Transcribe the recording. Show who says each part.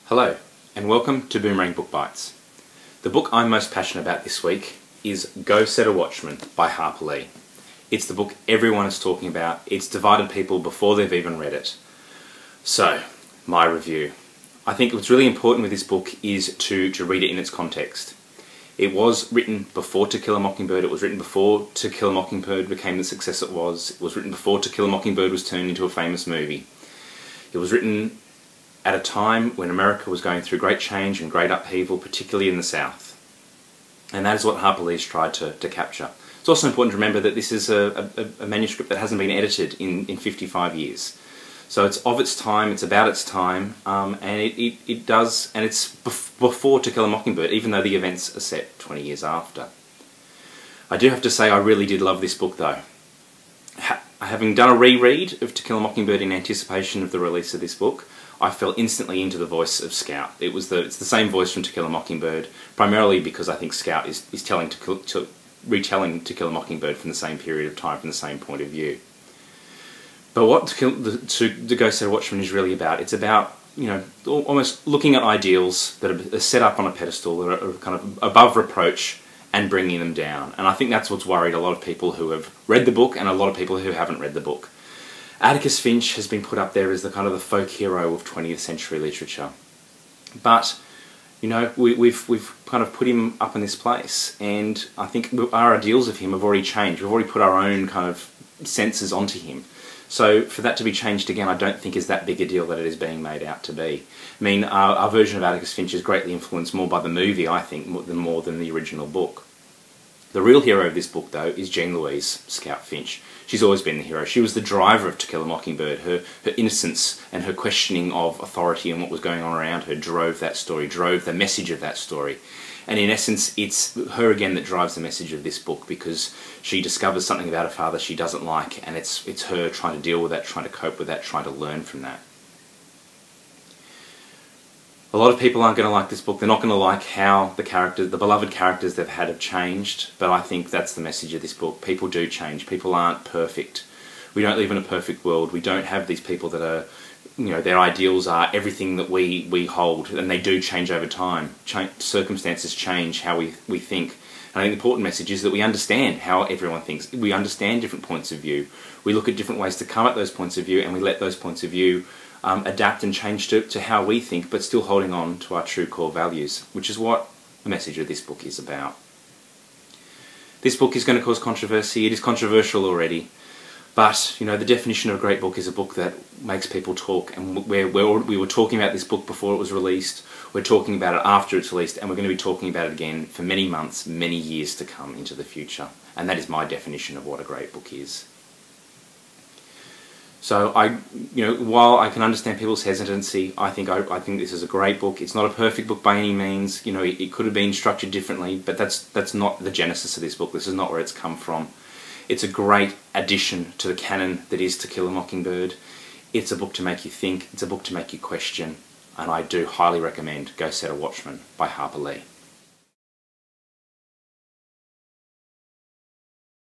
Speaker 1: Hello, and welcome to Boomerang Book Bites. The book I'm most passionate about this week is Go Set a Watchman by Harper. It's the book everyone is talking about. It's divided people before they've even read it. So, my review. I think what's really important with this book is to read it in its context. It was written before To Kill A Mockingbird. It was written before To Kill A Mockingbird became the success it was. It was written before To Kill A Mockingbird was turned into a famous movie. It was written at a time when America was going through great change and great upheaval, particularly in the South. And that is what Harper Lee's tried to capture. It's also important to remember that this is a manuscript that hasn't been edited in 55 years. So it's of its time, it's about its time, and it's before To Kill a Mockingbird, even though the events are set 20 years after. I do have to say I really did love this book though. Having done a reread of To Kill a Mockingbird in anticipation of the release of this book, I fell instantly into the voice of Scout. It's the same voice from To Kill a Mockingbird, primarily because I think Scout is retelling To Kill a Mockingbird from the same period of time, from the same point of view. But what To Go Set a Watchman is really about, it's about, almost looking at ideals that are set up on a pedestal, that are kind of above reproach, and bringing them down. And I think that's what's worried a lot of people who have read the book and a lot of people who haven't read the book. Atticus Finch has been put up there as the kind of the folk hero of 20th century literature. But, we've kind of put him up in this place, and I think our ideals of him have already changed. We've already put our own kind of senses onto him. So for that to be changed again, I don't think is that big a deal that it is being made out to be. I mean, our version of Atticus Finch is greatly influenced more by the movie, I think, more than the original book. The real hero of this book, though, is Jean Louise Scout Finch. She's always been the hero. She was the driver of To Kill a Mockingbird. Her innocence and her questioning of authority and what was going on around her drove that story, drove the message of that story. And in essence, it's her again that drives the message of this book, because she discovers something about her father she doesn't like, and it's her trying to deal with that, trying to cope with that, trying to learn from that. A lot of people aren't going to like this book. They're not going to like how the beloved characters they've had have changed, but I think that's the message of this book. People do change. People aren't perfect. We don't live in a perfect world. We don't have these people that are, their ideals are everything that we hold, and they do change over time. Circumstances change how we think. And I think the important message is that we understand how everyone thinks. We understand different points of view. We look at different ways to come at those points of view, and we let those points of view adapt and change to how we think, but still holding on to our true core values, which is what the message of this book is about. This book is going to cause controversy. It is controversial already, but the definition of a great book is a book that makes people talk, and we were talking about this book before it was released, we're talking about it after it's released, and we're going to be talking about it again for many months, many years to come into the future. And that is my definition of what a great book is. So while I can understand people's hesitancy, I think this is a great book. It's not a perfect book by any means. It could have been structured differently, but that's not the genesis of this book. This is not where it's come from. It's a great addition to the canon that is To Kill a Mockingbird. It's a book to make you think. It's a book to make you question, and I do highly recommend Go Set a Watchman by Harper Lee.